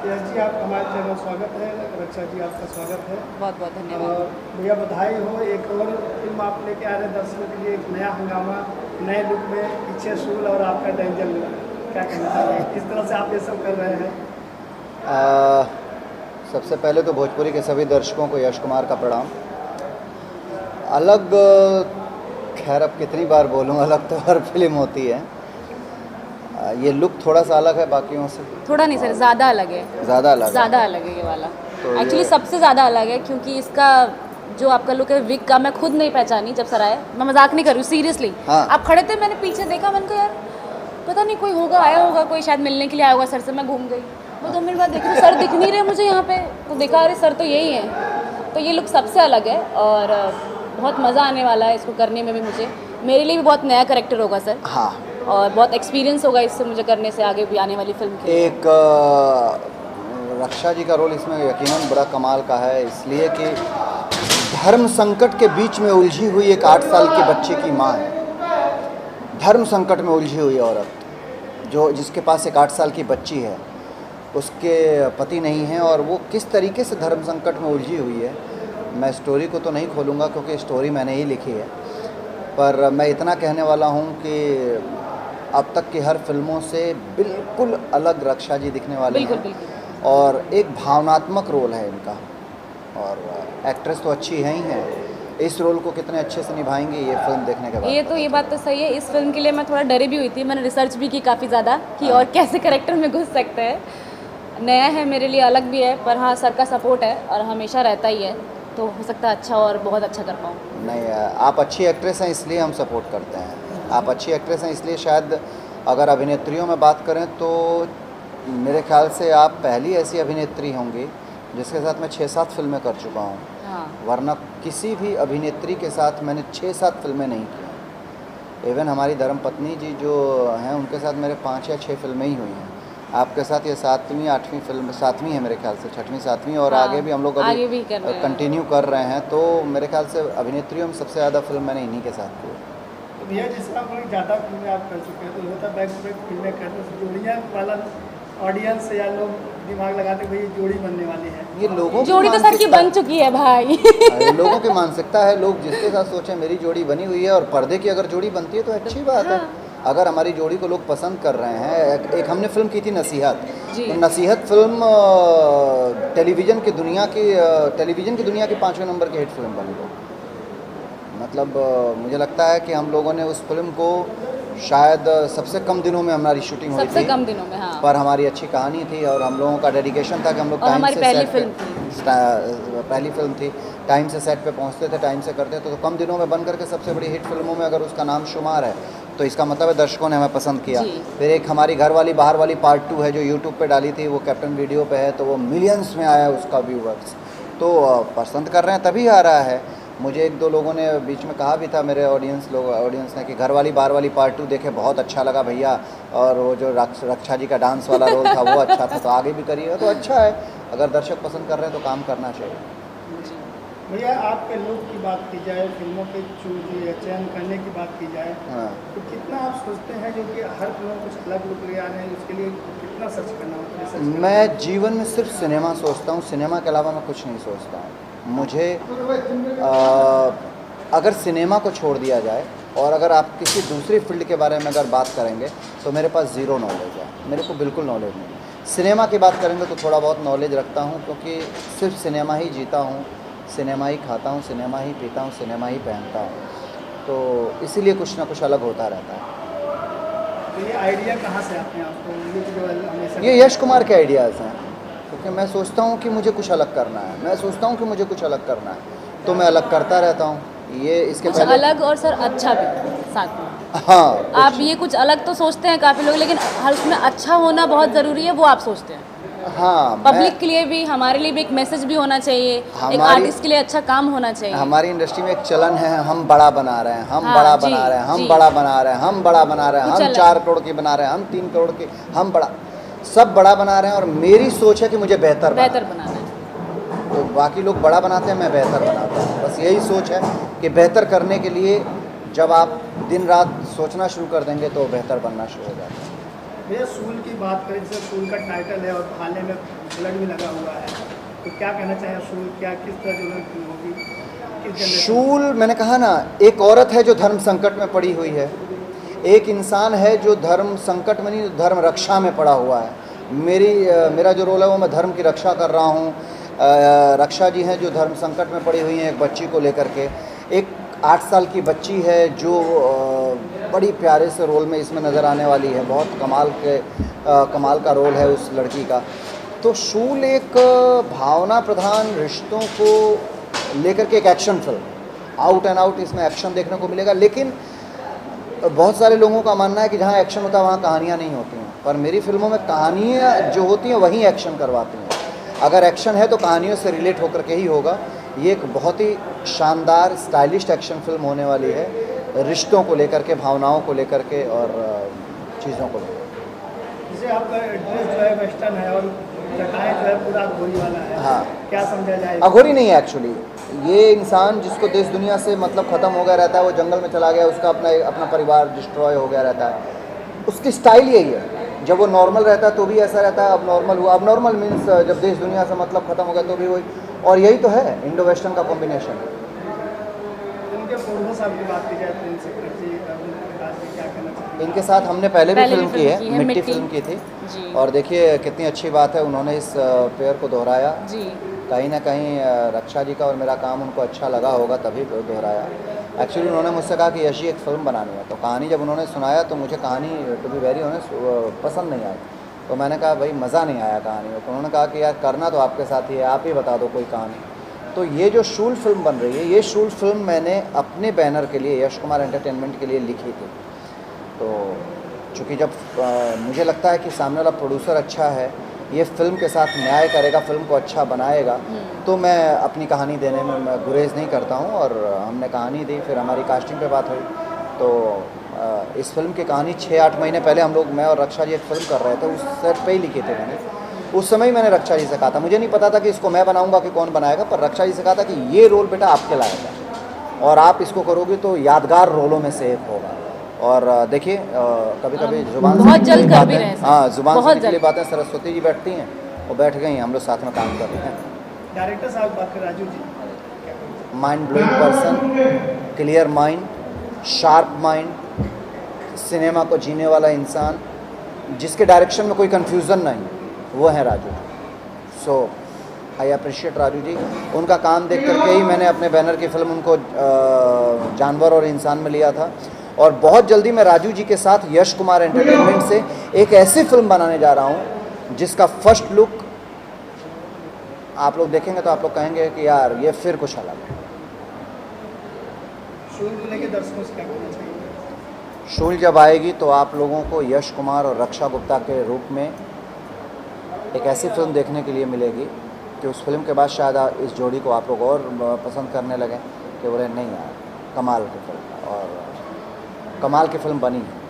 यश जी, आप हमारे चैनल स्वागत है। रक्षा जी, आपका स्वागत है। बहुत बहुत धन्यवाद। भैया बधाई हो, एक और फिल्म आप लेके आ रहे हैं दर्शकों के लिए, एक नया हंगामा, नए लुक में, पीछे सूल और आपका डेंजर लुक। क्या कहना चाहिए, किस तरह से आप ये सब कर रहे हैं? सबसे पहले तो भोजपुरी के सभी दर्शकों को यश कुमार का प्रणाम। अलग, खैर अब कितनी बार बोलूँ, अलग तो हर फिल्म होती है। ये लुक थोड़ा सा अलग है बाकियों से। थोड़ा नहीं सर, ज़्यादा अलग है। ज़्यादा अलग है ये वाला तो एक्चुअली सबसे ज़्यादा अलग है, क्योंकि इसका जो आपका लुक है विग का, मैं खुद नहीं पहचानी जब सर आए। मैं मजाक नहीं कर रही हूँ, सीरियसली। हाँ। आप खड़े थे, मैंने पीछे देखा, मैंने कहा यार पता नहीं कोई होगा, आया होगा कोई, शायद मिलने के लिए आया होगा सर से। मैं घूम गई, वो 2 मिनट बाद देखी तो सर दिख नहीं रहे मुझे यहाँ पे, तो देखा अरे सर तो यही है। तो ये लुक सबसे अलग है और बहुत मज़ा आने वाला है इसको करने में भी। मुझे, मेरे लिए भी बहुत नया कैरेक्टर होगा सर। हाँ, और बहुत एक्सपीरियंस होगा इससे मुझे करने से, आगे भी आने वाली फिल्म के लिए। एक रक्षा जी का रोल इसमें यकीनन बड़ा कमाल का है, इसलिए कि धर्म संकट के बीच में उलझी हुई एक 8 साल के बच्चे की माँ है। धर्म संकट में उलझी हुई औरत, जो जिसके पास एक 8 साल की बच्ची है, उसके पति नहीं है, और वो किस तरीके से धर्म संकट में उलझी हुई है। मैं स्टोरी को तो नहीं खोलूँगा क्योंकि स्टोरी मैंने ही लिखी है, पर मैं इतना कहने वाला हूँ कि अब तक की हर फिल्मों से बिल्कुल अलग रक्षा जी दिखने वाले बिल्कुल हैं। बिल्कुल। और एक भावनात्मक रोल है इनका, और एक्ट्रेस तो अच्छी है ही है। इस रोल को कितने अच्छे से निभाएंगे ये फिल्म देखने के बाद। ये बात तो सही है। इस फिल्म के लिए मैं थोड़ा डरी भी हुई थी, मैंने रिसर्च भी की काफ़ी ज़्यादा कि और कैसे करेक्टर में घुस सकते हैं। नया है मेरे लिए, अलग भी है, पर हाँ सर का सपोर्ट है और हमेशा रहता ही है, तो हो सकता है अच्छा और बहुत अच्छा कर पाऊँ। नहीं, आप अच्छी एक्ट्रेस हैं इसलिए हम सपोर्ट करते हैं। आप अच्छी एक्ट्रेस हैं इसलिए, शायद अगर अभिनेत्रियों में बात करें तो मेरे ख्याल से आप पहली ऐसी अभिनेत्री होंगी जिसके साथ मैं 6-7 फिल्में कर चुका हूँ। हाँ। वरना किसी भी अभिनेत्री के साथ मैंने 6-7 फिल्में नहीं की। इवन हमारी धर्मपत्नी जी जो हैं उनके साथ मेरे 5 या 6 फिल्में ही हुई हैं। आपके साथ ये 7वीं 8वीं फिल्म, 7वीं है मेरे ख्याल से, 6वीं 7वीं, और हाँ, आगे भी हम लोग आगे अभी भी कर रहे हैं। कंटिन्यू कर रहे हैं। तो मेरे ख्याल से अभिनेत्रियों में सबसे ज़्यादा फिल्म मैंने इन्हीं के साथ की। तो भैया, जिस तरह थोड़ी ज़्यादा फिल्में आप कर चुके हैं, तो होता बैक टू बैक फिल्में करने से जोड़ियाँ वाला ऑडियंस या लोग दिमाग लगाते भाई जोड़ी बनने वाली है। ये लोगों जोड़ी तो सर की बन चुकी है भाई। लोगों की मानसिकता है। लोग जिसके साथ सोचें मेरी जोड़ी बनी हुई है, और पर्दे की अगर जोड़ी बनती है तो अच्छी बात है। अगर हमारी जोड़ी को लोग पसंद कर रहे हैं। एक हमने फिल्म की थी नसीहत। तो नसीहत फिल्म टेलीविज़न की दुनिया की 5वें नंबर की हिट फिल्म बनी। वो मतलब मुझे लगता है कि हम लोगों ने उस फिल्म को शायद सबसे कम दिनों में हमारी शूटिंग हुई थी। सबसे कम दिनों में, हाँ। पर हमारी अच्छी कहानी थी और हम लोगों का डेडिकेशन था कि हम लोग टाइम से पहली सेट फिल्म पे, पहली फिल्म थी, टाइम से सेट पे पहुंचते थे, टाइम से करते थे। तो कम दिनों में बन करके सबसे बड़ी हिट फिल्मों में अगर उसका नाम शुमार है तो इसका मतलब है दर्शकों ने हमें पसंद किया। फिर एक हमारी घर वाली बाहर वाली पार्ट 2 है जो यूट्यूब पे डाली थी, वो कैप्टन वीडियो पे है, तो वो मिलियंस में आया उसका व्यूवर्स। तो पसंद कर रहे हैं तभी आ रहा है। मुझे 1-2 लोगों ने बीच में कहा भी था, मेरे ऑडियंस ने, कि घर वाली बाहर वाली पार्ट 2 देखे, बहुत अच्छा लगा भैया, और वो जो रक्षा जी का डांस वाला रोल था वो अच्छा था, तो आगे भी करिएगा। तो अच्छा है, अगर दर्शक पसंद कर रहे हैं तो काम करना चाहिए। भैया, आपके लुक की बात की जाए, फिल्मों के चूज या चयन करने की बात की जाए, हाँ। तो कितना आप सोचते हैं जो कि हर फिल्म कुछ अलग लुक ले आ रहे हैं, उसके लिए कितना सर्च करना होता है? मैं जीवन में सिर्फ सिनेमा सोचता हूँ, सिनेमा के अलावा मैं कुछ नहीं सोचता हूँ। मुझे अगर सिनेमा को छोड़ दिया जाए और अगर आप किसी दूसरी फील्ड के बारे में अगर बात करेंगे तो मेरे पास ज़ीरो नॉलेज है, मेरे को बिल्कुल नॉलेज नहीं। सिनेमा की बात करेंगे तो थोड़ा बहुत नॉलेज रखता हूँ, क्योंकि सिर्फ सिनेमा ही जीता हूँ, सिनेमा ही खाता हूँ, सिनेमा ही पीता हूँ, सिनेमा ही पहनता हूँ। तो इसीलिए कुछ ना कुछ अलग होता रहता है। तो ये आइडिया कहाँ से आते हैं आपको? ये जो हमेशा ये यश कुमार के आइडियाज़ हैं, क्योंकि मैं सोचता हूँ कि मुझे कुछ अलग करना है, मैं सोचता हूँ कि मुझे कुछ अलग करना है, तो मैं अलग करता रहता हूँ। ये इसके कुछ पहले अलग और सर अच्छा भी साथ में। हाँ, आप ये कुछ अलग तो सोचते हैं काफ़ी लोग, लेकिन हर उसमें अच्छा होना बहुत ज़रूरी है, वो आप सोचते हैं। हाँ, पब्लिक के लिए भी, हमारे लिए भी एक मैसेज भी होना चाहिए, एक आर्टिस्ट के लिए अच्छा काम होना चाहिए। हमारी इंडस्ट्री में एक चलन है, हम बड़ा बना रहे हैं, हम हाँ, बड़ा जी, बना रहे हैं, हम जी। बड़ा बना रहे हैं, हम बड़ा बना रहे हैं, कुछ हम अलग। 4 करोड़ की बना रहे हैं, हम 3 करोड़ की, हम बड़ा, सब बड़ा बना रहे हैं। और मेरी सोच है कि मुझे बेहतर बनाना है। तो बाकी लोग बड़ा बनाते हैं, मैं बेहतर बनाता हूँ। बस यही सोच है कि बेहतर करने के लिए जब आप दिन रात सोचना शुरू कर देंगे तो बेहतर बनना शुरू हो जाता है। भैया, सूल की बात करें, जैसे सूल का टाइटल है और खाने में ब्लड भी लगा हुआ है, तो क्या कहना चाहें शूल, क्या किस तरह जो है फिल्म होगी, किस जनरेशन? शूल, मैंने कहा ना, एक औरत है जो धर्म संकट में पड़ी हुई है, एक इंसान है जो धर्म संकट में नहीं, धर्म रक्षा में पड़ा हुआ है। मेरा जो रोल है वो मैं धर्म की रक्षा कर रहा हूँ। रक्षा जी हैं जो धर्म संकट में पड़ी हुई हैं एक बच्ची को लेकर के। एक 8 साल की बच्ची है जो बड़ी प्यारे से रोल में इसमें नज़र आने वाली है। बहुत कमाल का रोल है उस लड़की का। तो शूल एक भावना प्रधान रिश्तों को लेकर के एक action film, out and out इसमें एक्शन देखने को मिलेगा। लेकिन बहुत सारे लोगों का मानना है कि जहाँ एक्शन होता है वहाँ कहानियाँ नहीं होती हैं, पर मेरी फिल्मों में कहानियाँ जो होती हैं वहीं एक्शन करवाती हैं। अगर एक्शन है तो कहानियों से रिलेट होकर के ही होगा। ये एक बहुत ही शानदार स्टाइलिश एक्शन फिल्म होने वाली है, रिश्तों को लेकर के, भावनाओं को लेकर के और चीज़ों को लेकर। जैसे आपका ड्रेस जो है वेस्टर्न है और जटाएं जो है पूरा अघोरी वाला है, हाँ, क्या समझा जाए? अघोरी नहीं है एक्चुअली। ये इंसान जिसको देश दुनिया से मतलब ख़त्म हो गया रहता है, वो जंगल में चला गया, उसका अपना परिवार डिस्ट्रॉय हो गया रहता है, उसकी स्टाइल यही है। जब वो नॉर्मल रहता है तो भी ऐसा रहता है, अब नॉर्मल हुआ। अब नॉर्मल मीन्स जब देश दुनिया से मतलब ख़त्म हो गया तो भी वही, और यही तो है इंडो वेस्टर्न का कॉम्बिनेशन। उनके पूर्वज साहब की बात की जाए, प्रिंस सेक्रेटरी क्या कहना चाहिए? इनके साथ हमने पहले भी फिल्म की है, मिट्टी मिट्टी फिल्म की थी। जी। और देखिए कितनी अच्छी बात है, उन्होंने इस पेयर को दोहराया। जी। कहीं ना कहीं रक्षा जी का और मेरा काम उनको अच्छा लगा होगा तभी दोहराया। एक्चुअली उन्होंने मुझसे कहा कि यशी एक फ़िल्म बनानी है, तो कहानी जब उन्होंने सुनाया तो मुझे कहानी टू बी वेरी ऑनेस्ट पसंद नहीं आई। तो मैंने कहा भाई मज़ा नहीं आया कहानी में। तो उन्होंने कहा कि यार करना तो आपके साथ ही है, आप ही बता दो कोई कहानी। तो ये जो शूल फिल्म बन रही है, ये शूल फिल्म मैंने अपने बैनर के लिए, यश कुमार एंटरटेनमेंट के लिए लिखी थी। तो चूँकि जब मुझे लगता है कि सामने वाला प्रोड्यूसर अच्छा है, ये फ़िल्म के साथ न्याय करेगा, फ़िल्म को अच्छा बनाएगा, तो मैं अपनी कहानी देने में मैं गुरेज नहीं करता हूँ। और हमने कहानी दी, फिर हमारी कास्टिंग पे बात हुई। तो इस फिल्म की कहानी 6-8 महीने पहले हम लोग, मैं और रक्षा जी एक फ़िल्म कर रहे थे, उस सेट पे ही लिखे थे मैंने। उस समय ही मैंने रक्षा जी से कहा था, मुझे नहीं पता था कि इसको मैं बनाऊँगा कि कौन बनाएगा, पर रक्षा जी से कहा था कि ये रोल बेटा आपके लायक है और आप इसको करोगे तो यादगार रोलों में से एक होगा। और देखिए कभी कभी जुबान से बहुत जल्द निकली कर भी बातें, रहे हैं। हाँ, जुबान से बहुत निकली जल्द। बातें सरस्वती जी बैठती हैं, वो बैठ गई, हम लोग साथ में काम कर रहे हैं। डायरेक्टर साहब बात कर, राजू जी क्या कहना mind blowing person, clear mind, sharp mind, cinema को जीने वाला इंसान, जिसके डायरेक्शन में कोई कन्फ्यूज़न नहीं, वो है राजू। सो आई अप्रिशिएट राजू जी। उनका काम देख करके ही मैंने अपने बैनर की फिल्म उनको जानवर और इंसान में लिया था। और बहुत जल्दी मैं राजू जी के साथ यश कुमार एंटरटेनमेंट से एक ऐसी फिल्म बनाने जा रहा हूँ जिसका फर्स्ट लुक आप लोग देखेंगे तो आप लोग कहेंगे कि यार ये फिर कुछ अलग है। शूल को लेके दर्शकों से क्या कहना चाहिए? शूल जब आएगी तो आप लोगों को यश कुमार और रक्षा गुप्ता के रूप में एक ऐसी फिल्म देखने के लिए मिलेगी कि उस फिल्म के बाद शायद इस जोड़ी को आप लोग और पसंद करने लगें कि बोले नहीं यार कमाल की फिल्म, और कमाल की फिल्म बनी है।